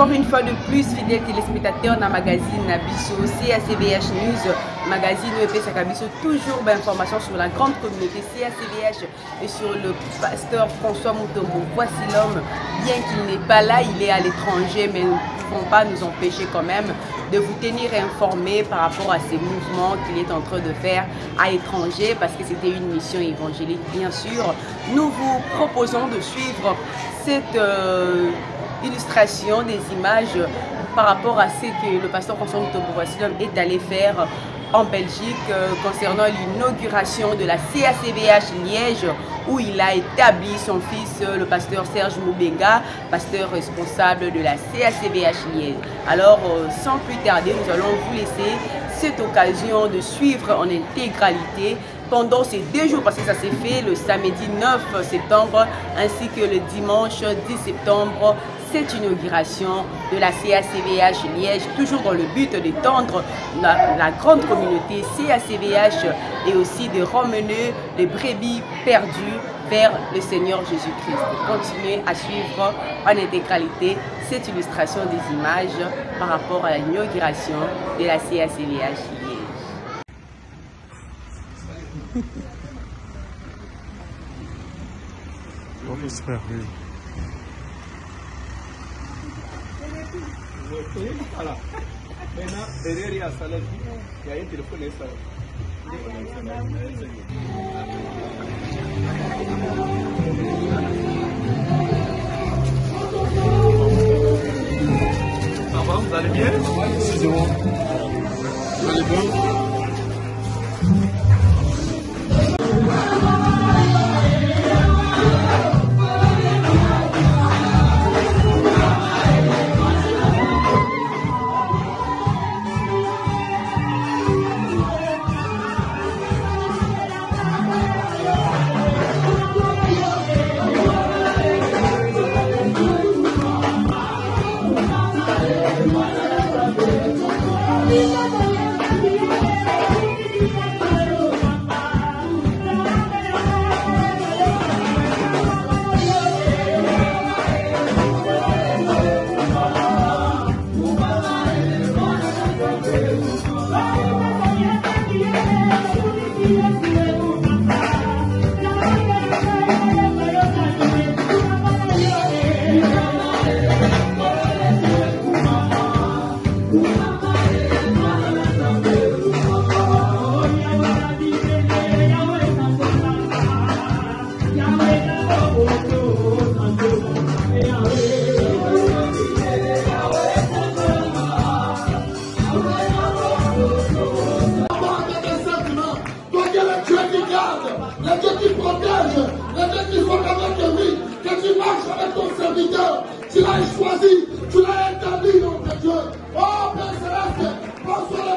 Encore une fois de plus, fidèles téléspectateurs dans le magazine Nabiso, CACVH News, magazine EP Sakabiso, toujours d'informations sur la grande communauté CACVH et sur le pasteur François Mutombo. Voici l'homme, bien qu'il n'est pas là, il est à l'étranger, mais nous ne pouvons pas nous empêcher quand même de vous tenir informés par rapport à ces mouvements qu'il est en train de faire à l'étranger, parce que c'était une mission évangélique, bien sûr. Nous vous proposons de suivre cette illustration des images par rapport à ce que le pasteur François Mutombo est allé faire en Belgique concernant l'inauguration de la CACVH Liège, où il a établi son fils, le pasteur Serge Moubenga, pasteur responsable de la CACVH Liège. Alors, sans plus tarder, nous allons vous laisser cette occasion de suivre en intégralité pendant ces 2 jours, parce que ça s'est fait le samedi 9 septembre ainsi que le dimanche 10 septembre, cette inauguration de la CACVH Liège, toujours dans le but d'étendre la grande communauté CACVH et aussi de ramener les brebis perdues vers le Seigneur Jésus-Christ. Continuez à suivre en intégralité cette illustration des images par rapport à l'inauguration de la CACVH Liège. Voilà. Maintenant, derrière, il y a ça là. Il y a un téléphone et ça. Ça va, vous allez bien? Excusez-moi. Vous allez bien? Tu l'as choisi, tu l'as établi, notre Dieu. Oh, Père Céleste, François le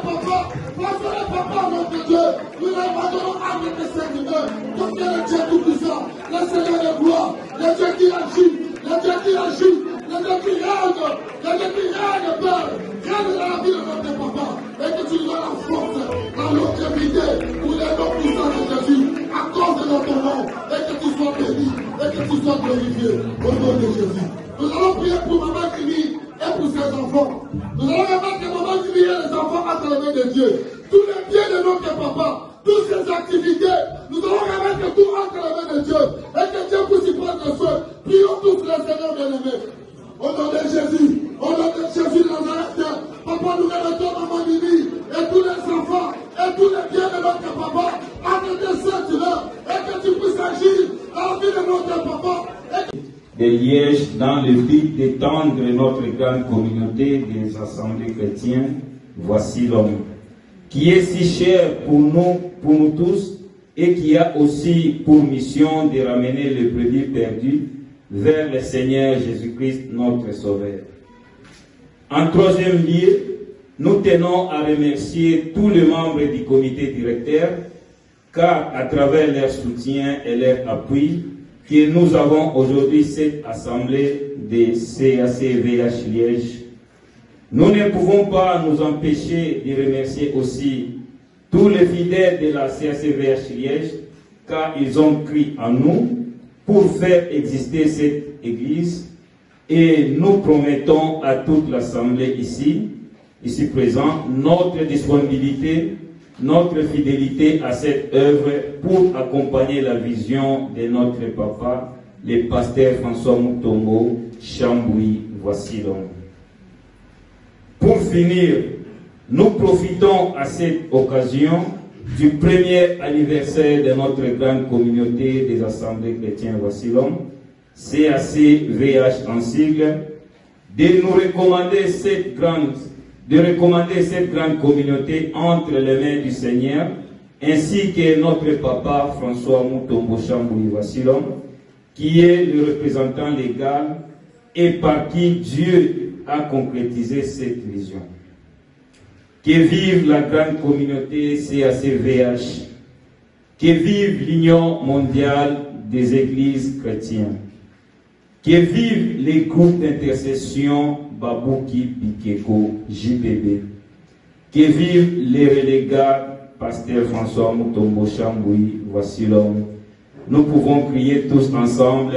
papa, notre Dieu. Nous l'abandonnons à notre Seigneur. Ton Dieu, le Dieu tout-puissant, le Seigneur de gloire, le Dieu qui agit, le Dieu qui agit, le Dieu qui règne, le Dieu qui règne, Père. Règne dans la vie de notre papa. Et que tu lui donnes la force, la longévité, pour les noms puissants de Jésus, à cause de notre nom. Et que tu sois béni, et que tu sois glorifié, au nom de Jésus. Nous allons prier pour Maman Kimi et pour ses enfants. Nous allons remettre que Maman Kimi et les enfants entre les mains de Dieu. Tous les biens de notre papa, toutes ses activités, nous allons remettre tout entre les mains de Dieu. Et que Dieu puisse y prendre soin. Prions tous les Seigneurs bien-aimés. Au nom de Jésus, au nom de Jésus de Nazareth, papa, nous remettons Maman Kimi et tous les enfants et tous les biens de notre papa entre tes Seigneurs. Et que tu puisses agir dans la vie de notre papa. De Liège dans le but d'étendre notre grande communauté des assemblées chrétiennes, voici l'homme, qui est si cher pour nous tous, et qui a aussi pour mission de ramener les brebis perdus vers le Seigneur Jésus-Christ, notre Sauveur. En troisième lieu, nous tenons à remercier tous les membres du comité directeur, car à travers leur soutien et leur appui, que nous avons aujourd'hui cette assemblée de CACVH Liège. Nous ne pouvons pas nous empêcher de remercier aussi tous les fidèles de la CACVH Liège, car ils ont cru en nous pour faire exister cette église et nous promettons à toute l'Assemblée ici présent, notre disponibilité, notre fidélité à cette œuvre pour accompagner la vision de notre papa, le pasteur François Mutombo Chamboui. Voici l'homme. Pour finir, nous profitons à cette occasion du premier anniversaire de notre grande communauté des assemblées chrétiennes. Voici l'homme, CACVH en sigle, de nous recommander cette grande communauté entre les mains du Seigneur, ainsi que notre papa François Mutombo Chamboui. Voici l'homme, qui est le représentant légal et par qui Dieu a concrétisé cette vision. Que vive la grande communauté CACVH, que vive l'Union mondiale des églises chrétiennes, que vive les groupes d'intercession Babouki Bikeko JPB, que vive les relégats pasteur François Mutombo Chamboui. Voici l'homme. Nous pouvons crier tous ensemble: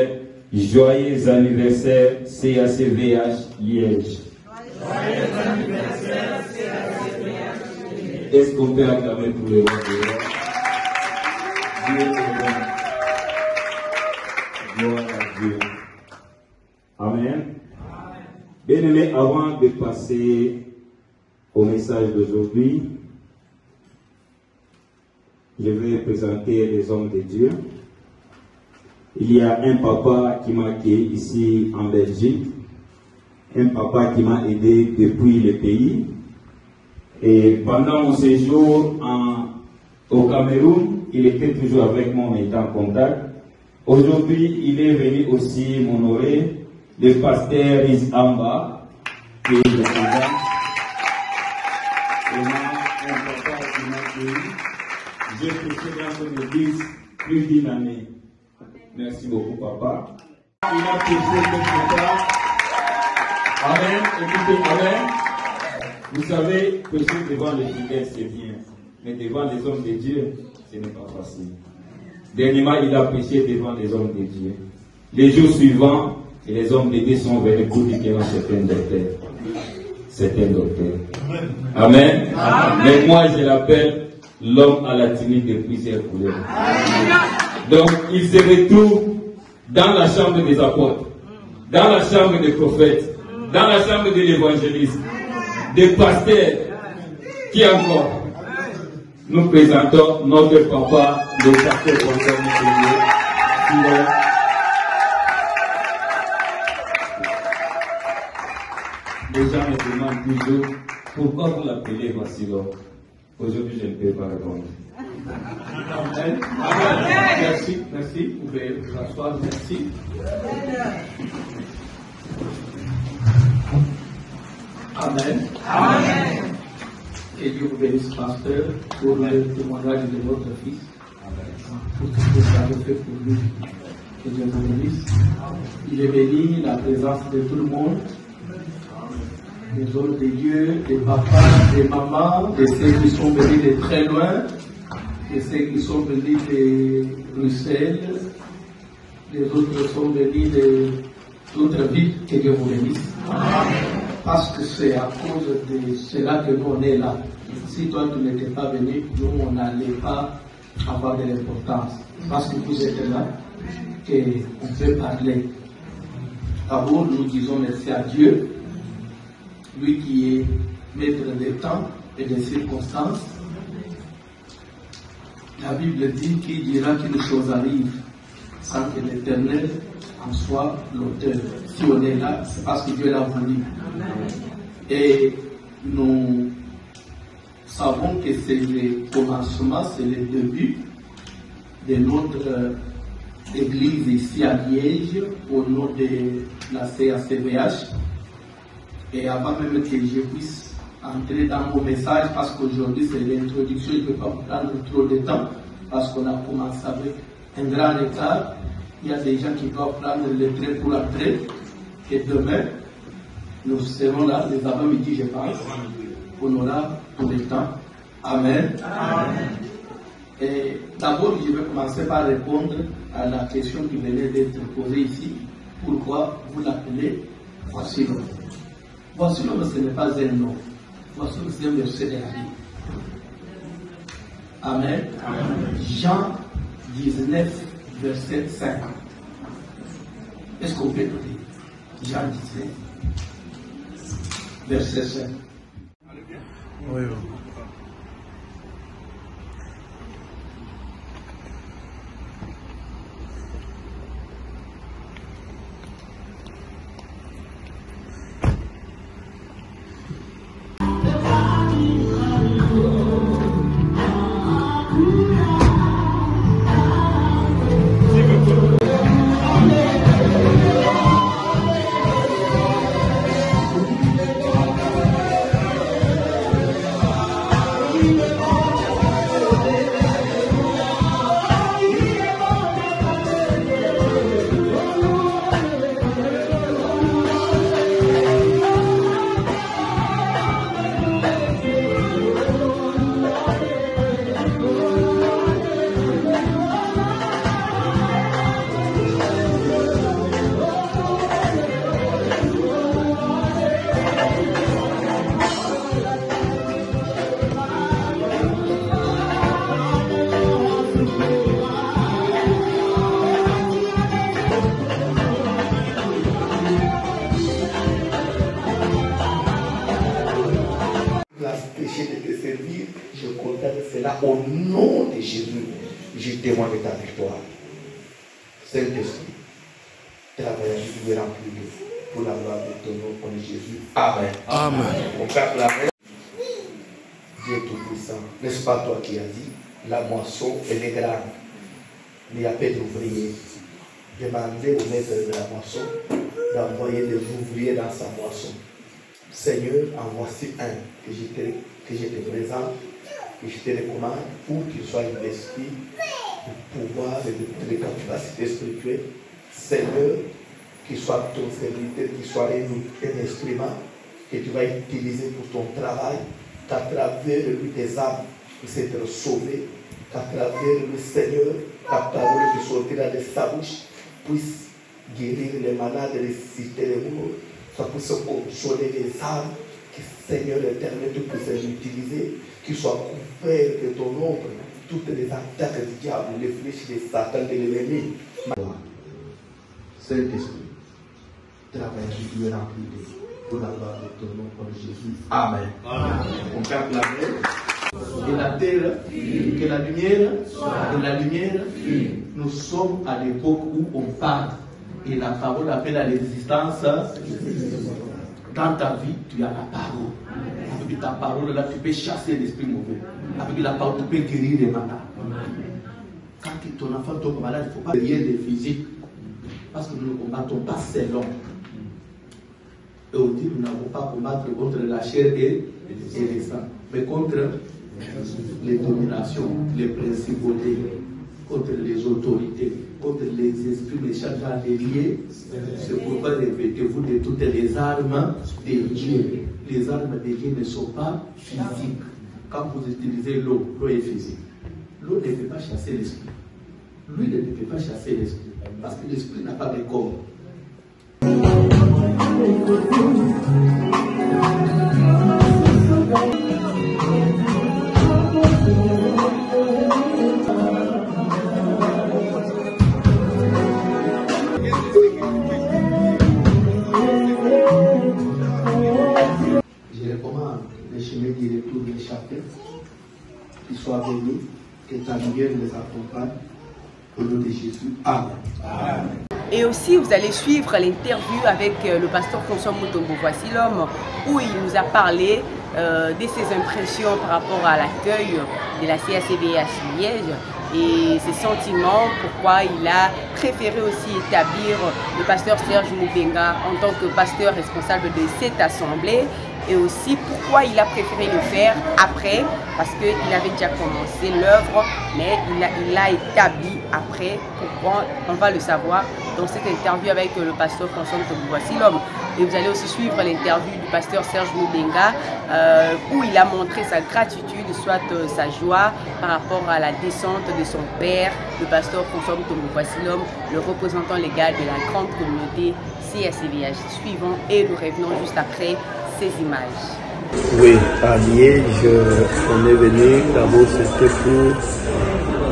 joyeux anniversaire CACVH Liège. Joyeux anniversaire CACVH Liège. Est-ce qu'on peut acclamer pour le roi de l'or? Dieu est bon. Gloire à Dieu. Amen. Bien-aimés, avant de passer au message d'aujourd'hui, je vais présenter les hommes de Dieu. Il y a un papa qui m'a accueilli ici en Belgique, un papa qui m'a aidé depuis le pays. Et pendant mon séjour au Cameroun, il était toujours avec moi, on était en contact. Aujourd'hui, il est venu aussi m'honorer, le pasteur Isamba, qui est le président. Et moi, un papa qui m'a accueilli. J'ai prêché dans son église plus d'une année. Merci beaucoup, papa. Il a prêché quelque part. Amen. Écoutez, amen. Vous savez, prêcher devant les fidèles, c'est bien. Mais devant les hommes de Dieu, ce n'est pas facile. Dernièrement, il a prêché devant les hommes de Dieu. Les jours suivants, et les hommes de Dieu sont venus pour dire qu'il y a certains docteurs. Certains docteurs. Amen. Amen. Mais moi, je l'appelle l'homme à la tunique de plusieurs couleurs. Donc, il se retrouve dans la chambre des apôtres, dans la chambre des prophètes, dans la chambre de l'évangéliste, des pasteurs. Qui encore? Nous présentons notre papa, le pasteur François Mutombo, qui est les gens me demandent toujours pourquoi vous l'appelez Vassilon. Aujourd'hui, je ne peux pas répondre. Amen. Amen. Merci, merci. Vous pouvez vous asseoir. Merci. Amen. Amen. Que Dieu vous bénisse, pasteur, pour le témoignage de votre fils. Amen. Pour tout ce que vous avez fait pour lui. Que Dieu vous bénisse. Il est béni, la présence de tout le monde. Les hommes de Dieu, des papas, des mamans, de ceux qui sont venus de très loin, de ceux qui sont venus de Bruxelles, les autres sont venus de d'autres villes. Que Dieu vous bénisse. Parce que c'est à cause de cela que nous on est là. Si toi tu n'étais pas venu, nous on n'allait pas avoir de l'importance. Parce que vous êtes là, qu'on peut parler. D'abord, nous disons merci à Dieu, lui qui est maître des temps et des circonstances. La Bible dit qu'il dira qu'une chose arrive sans que l'Éternel en soit l'auteur. Si on est là, c'est parce que Dieu l'a voulu. Et nous savons que c'est le commencement, c'est le début de notre église ici à Liège, au nom de la CACVH. Et avant même que je puisse entrer dans mon message, parce qu'aujourd'hui c'est l'introduction, je ne peux pas prendre trop de temps, parce qu'on a commencé avec un grand retard. Il y a des gens qui doivent prendre le train pour l'entrée, et demain, nous serons là, les avant-midi, je pense, on aura tout le temps. Amen. Amen. Et d'abord, je vais commencer par répondre à la question qui venait d'être posée ici. Pourquoi vous l'appelez Voici l'homme. Voici l'homme, ce n'est pas un nom. Voici l'homme, c'est un verset de la Bible. Amen. Amen. Jean 19, verset 5. Est-ce qu'on peut le lire? Jean 19, verset 5. Oui, oui. Je condamne cela au nom de Jésus. Je témoigne de ta victoire. Saint-Esprit, travaille à nous remplir pour la gloire de ton nom, pour Jésus. Amen. Amen. Mon père, l'amen. Dieu Tout-Puissant, n'est-ce pas toi qui as dit, la moisson, elle est grande, mais il n'y a pas d'ouvriers. Demandez au maître de la moisson d'envoyer des ouvriers dans sa moisson. Seigneur, en voici un que je te présente, que je te recommande pour qu'il soit investi du pouvoir et de toutes les capacités spirituelles. Seigneur, qu'il soit ton serviteur, qu'il soit un instrument que tu vas utiliser pour ton travail, qu'à travers lui tes âmes puissent être sauvées, qu'à travers lui, Seigneur, ta parole qui sortira de sa bouche puisse guérir les malades, ressusciter les morts, ça puisse consoler les âmes, que Seigneur éternel, tu puisses l'utiliser, qu'il soit couvert de ton ombre, toutes les attaques du diable, les flèches de Satan, de l'ennemi. Saint-Esprit, travaille sur Dieu rempli pour la gloire de ton nom, pour Jésus. Amen. On garde la main. Et la terre, que la lumière, et la lumière, nous sommes à l'époque où on parle. Et la parole appelle à l'existence. Dans ta vie, tu as la parole. Avec ta parole, là, tu peux chasser l'esprit mauvais. Avec la parole, tu peux guérir les malades. Quand ton enfant tombe malade, il ne faut pas rien de physique. Parce que nous ne combattons pas selon. Et on dit que nous n'avons pas combattre contre la chair et les sangs, mais contre les dominations, les principautés, contre les autorités, contre les esprits méchants dans les lieux. C'est pourquoi répétez-vous de toutes les armes de Dieu. Les armes de Dieu ne sont pas physiques. Quand vous utilisez l'eau, l'eau est physique. L'eau ne peut pas chasser l'esprit. Lui ne peut pas chasser l'esprit. Parce que l'esprit n'a pas de corps. Je recommande les chemins du retour des chapitres qui soient venus, que ta lumière les accompagne. Au nom de Jésus. Amen. Amen. Et aussi, vous allez suivre l'interview avec le pasteur François Mutombo. Voici l'homme où il nous a parlé de ses impressions par rapport à l'accueil de la CACVH Liège et ses sentiments, pourquoi il a préféré aussi établir le pasteur Serge Moubenga en tant que pasteur responsable de cette assemblée. et aussi pourquoi il a préféré le faire après, parce qu'il avait déjà commencé l'œuvre, mais il l'a établi après. Pourquoi? On va le savoir dans cette interview avec le pasteur François Ntombo. Voici l'homme. Et vous allez aussi suivre l'interview du pasteur Serge Moubenga où il a montré sa gratitude, soit sa joie par rapport à la descente de son père, le pasteur François Ntombo. Voici l'homme, le représentant légal de la grande communauté CACVH. Suivons et nous revenons juste après ces images. Oui, à Liège, on est venu, d'abord c'était pour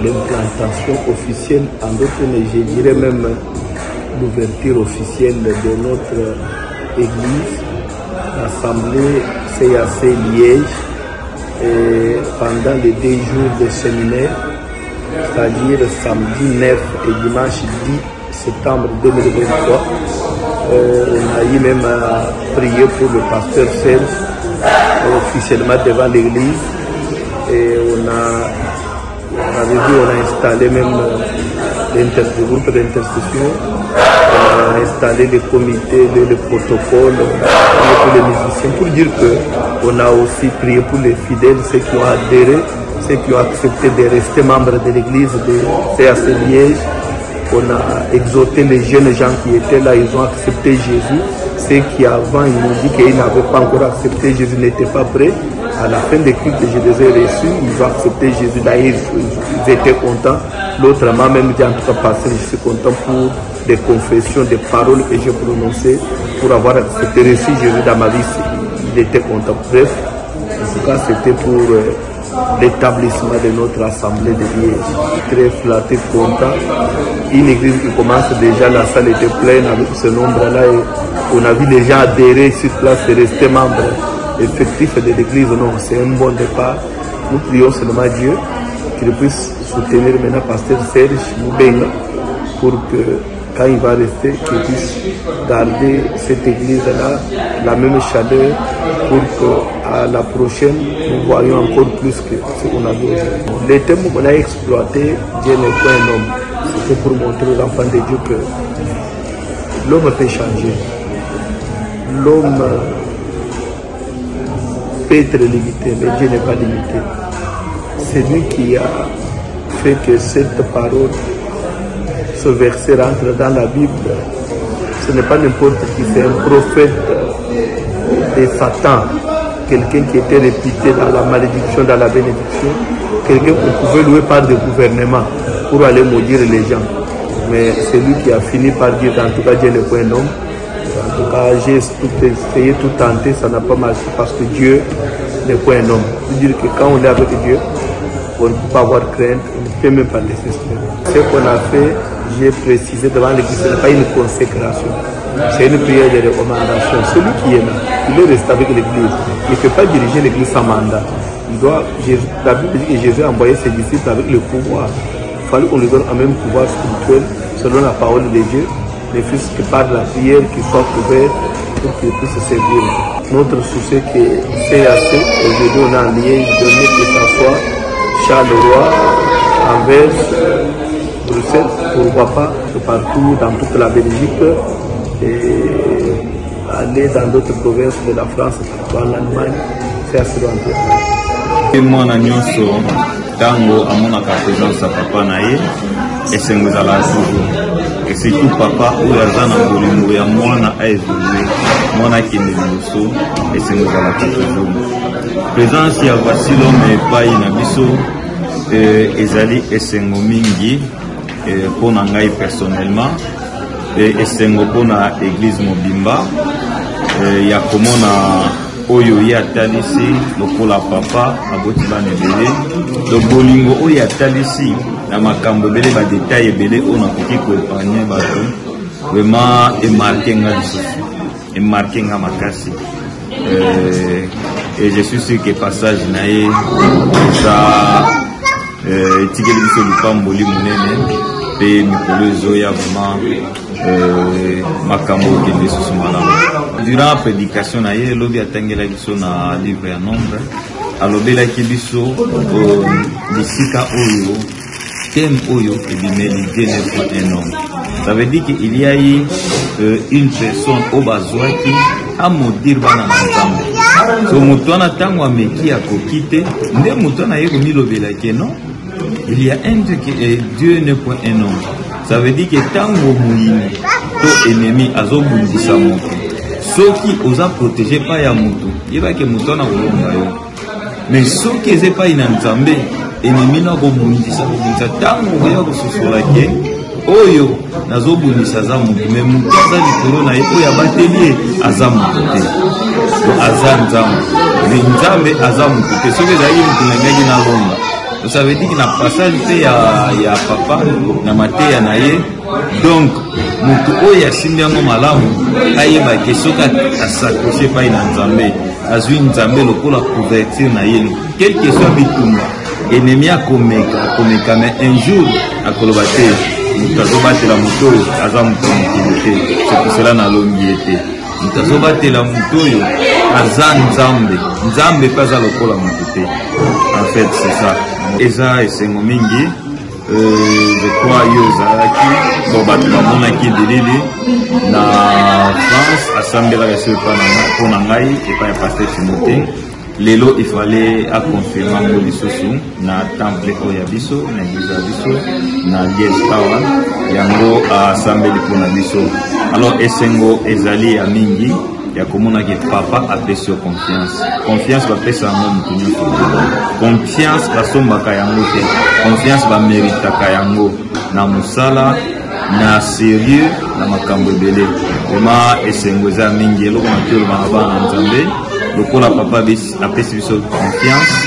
l'implantation officielle, en d'autres, mais je dirais même l'ouverture officielle de notre église, l'assemblée CAC Liège, et pendant les 2 jours de séminaire, c'est-à-dire samedi 9 et dimanche 10 septembre 2023, on a eu même à prier pour le pasteur Serge officiellement devant l'église, et on a installé même le groupe d'intercession, on a installé les comités, le protocole pour les musiciens, pour dire qu'on a aussi prié pour les fidèles, ceux qui ont adhéré, ceux qui ont accepté de rester membres de l'église de CAC Liège. On a exhorté les jeunes gens qui étaient là, ils ont accepté Jésus. Ceux qui avant, ils m'ont dit qu'ils n'avaient pas encore accepté Jésus, n'étaient pas prêts. À la fin des cultes, je les ai reçus, ils ont accepté Jésus. D'ailleurs, ils étaient contents. L'autre m'a même dit, en tout cas, pasteur, je suis content pour des confessions, des paroles que j'ai prononcées, pour avoir accepté, reçu Jésus dans ma vie. Il était content. Bref, en tout cas, c'était pour l'établissement de notre assemblée de Liège. Très flatté, content. Une église qui commence déjà, la salle était pleine avec ce nombre-là, et on a vu les gens adhérer sur place et rester membres effectifs de l'église. Non, c'est un bon départ. Nous prions seulement Dieu qu'il puisse soutenir maintenant pasteur Serge Moubenga pour que quand il va rester, qu'il puisse garder cette église-là la même chaleur pour qu'à la prochaine, nous voyons encore plus que ce qu'on a vu aujourd'hui. Les thèmes qu'on a exploités, Dieu n'est pas un homme. C'était pour montrer aux enfants de Dieu que l'homme peut changer. L'homme peut être limité, mais Dieu n'est pas limité. C'est lui qui a fait que cette parole, ce verset rentre dans la Bible. Ce n'est pas n'importe qui, c'est un prophète de Satan, quelqu'un qui était réputé dans la malédiction, dans la bénédiction, quelqu'un qu'on pouvait louer par des gouvernements pour aller maudire les gens. Mais c'est lui qui a fini par dire, en tout cas, Dieu n'est pas un homme. En tout cas, j'ai tout essayé, tout tenté, ça n'a pas marché parce que Dieu n'est pas un homme. C'est-à-dire que quand on est avec Dieu, on ne peut pas avoir crainte, on ne peut même pas désespérer. Ce qu'on a fait, j'ai précisé devant l'église, ce n'est pas une consécration, c'est une prière de recommandation. Celui qui est là, il est resté avec l'église. Il ne peut pas diriger l'église sans mandat. La Bible dit que Jésus a envoyé ses disciples avec le pouvoir. Il fallait qu'on lui donne un même pouvoir spirituel selon la parole de Dieu, mais fût que par la prière qu'il soit couvert pour qu'il puisse se servir. Notre souci que CAC, aujourd'hui on est en Liège, que ça soit Charleroi, Anvers, Bruxelles, pourquoi pas, partout dans toute la Belgique et aller dans d'autres provinces de la France, partout en Allemagne, c'est assez loin. Moi, nyonso tango amonaka présence à papa naye esengozala toujours et surtout papa oyo aza na bolingo ya mwana aévolue mwana akende liboso esengozalaka toujours présence ya voici l'homme epai na biso ezali esengo mingi mpona ngai personnellement esengo mpona église mobimba ya komona oyo ye atalisi lokola papa aboti bana ebele lo bolingo oyo atalisi na makambo ebele badetail ebele oyo nakoki koepargne bato vraiment emarke nga lisusu emarke nga makasi et je suis sûr que passage na ye eza etikeli biso lupamboli monene mpe mikolo ezoya vraiment makambo okende lisusu malamu. Durant la prédication na ye lobi atangela biso na livre ya nombre alobelaki biso bisika oyo thème oyo ebimeli Dieu n'est pas un homme. Ça veut dire qu'il y a eu une personne au bazouaki à maudire bana na Nzambe. So Moutouana tango ameki akokite, nde Moutouana yeko milobelake non. Il y a un Dieu qui est Dieu n'est point un homme. Ça veut dire que tango mouini, to ennemi azobundisa moto. Soki oza protégé pa ya moto, yeba ke Moutouana kolonga yo. Mais soki eze pa ina Nzambe, ennemi na kobundisa tango ya kososola ke oyo nazobundisa za moto, mais moto aza likolo na ye oyo abateli aza moto te. Aza Nzambe. Mais Nzambe aza moto te. Soki ezali moto nangaki na longa. Ça veut dire qu'il y a un passage il y a papa na mateya na ye. Donc mutu oyo asimbi yango malamu ayeba ke soki asakoche pa ina Nzambe azwi Nzambe lokola couverture na ye, quel que soit bitumba ennemi akomeka mais un jour akoloba te mutu azobatela moto oyo aza moto mokili te. C'est pour cela nalongi ye te. Mutu azobatela moto oyo aza Nzambe. Nzambe pe aza lokola moto te. En fait c'est ça. Eza esengo mingi, je crois yozalaki bon bato bamonaki delili na France asambelaka so epa na ngai epa ya Pasteur Timothée. Lelo il fallait confirmer ngo lisusu na temple oyo ya biso na église ya biso na Liège Tawa yango asambeli mpona biso. Alors esengo ezali ya mingi ya komona ke papa apesi yo confiance bapesa yango moto nyonso, confiance basombaka yango te, confiance bameritaka yango na mosala na sérieux na makambo ebele. Vraiment esengo eza mingi eloko mati olobaka bana Nzambe lokola papa apesi biso confiance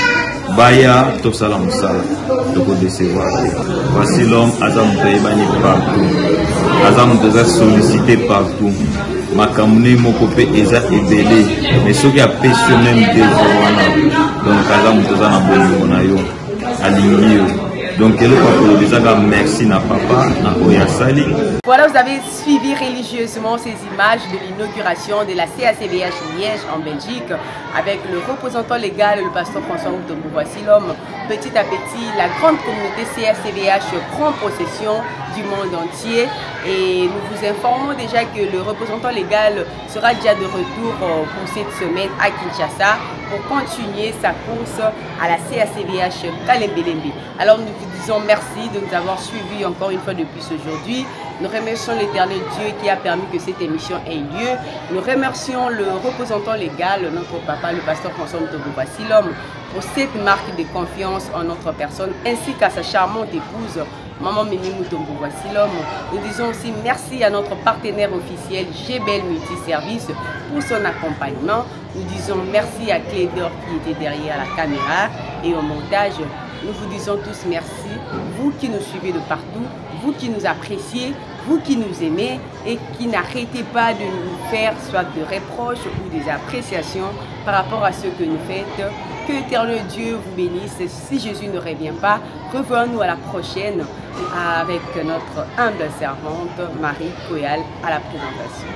baya tosala mosala tokodecevoir te. Voici l'homme aza moto ayebani partout, aza moto aza sollicité partout. Makamune moko pe eza ebele, mais soki apesi yo même deux wana donc aza moto aza na bolingo na yo alingi yo. Donc merci na papa na oyasali. Voilà, vous avez suivi religieusement ces images de l'inauguration de la CACVH Liège en Belgique avec le représentant légal, le pasteur François Mutombo. Voici l'homme. Petit à petit, la grande communauté CACVH prend possession du monde entier et nous vous informons déjà que le représentant légal sera déjà de retour pour cette semaine à Kinshasa pour continuer sa course à la CACVH Kalembelembe. Alors nous vous disons merci de nous avoir suivis encore une fois depuis aujourd'hui. Nous remercions l'Éternel Dieu qui a permis que cette émission ait lieu. Nous remercions le représentant légal, notre papa, le pasteur François Mutombo. Voici l'homme pour cette marque de confiance en notre personne ainsi qu'à sa charmante épouse, Maman Mimi Mutombo. Voici l'homme. Nous disons aussi merci à notre partenaire officiel Gbel Multiservice pour son accompagnement. Nous disons merci à Clédor qui était derrière la caméra et au montage. Nous vous disons tous merci, vous qui nous suivez de partout, vous qui nous appréciez, vous qui nous aimez et qui n'arrêtez pas de nous faire soit de reproches ou des appréciations par rapport à ce que nous faites. Que l'Éternel Dieu vous bénisse. Si Jésus ne revient pas, revenons-nous à la prochaine avec notre humble servante Marie Koyal à la présentation.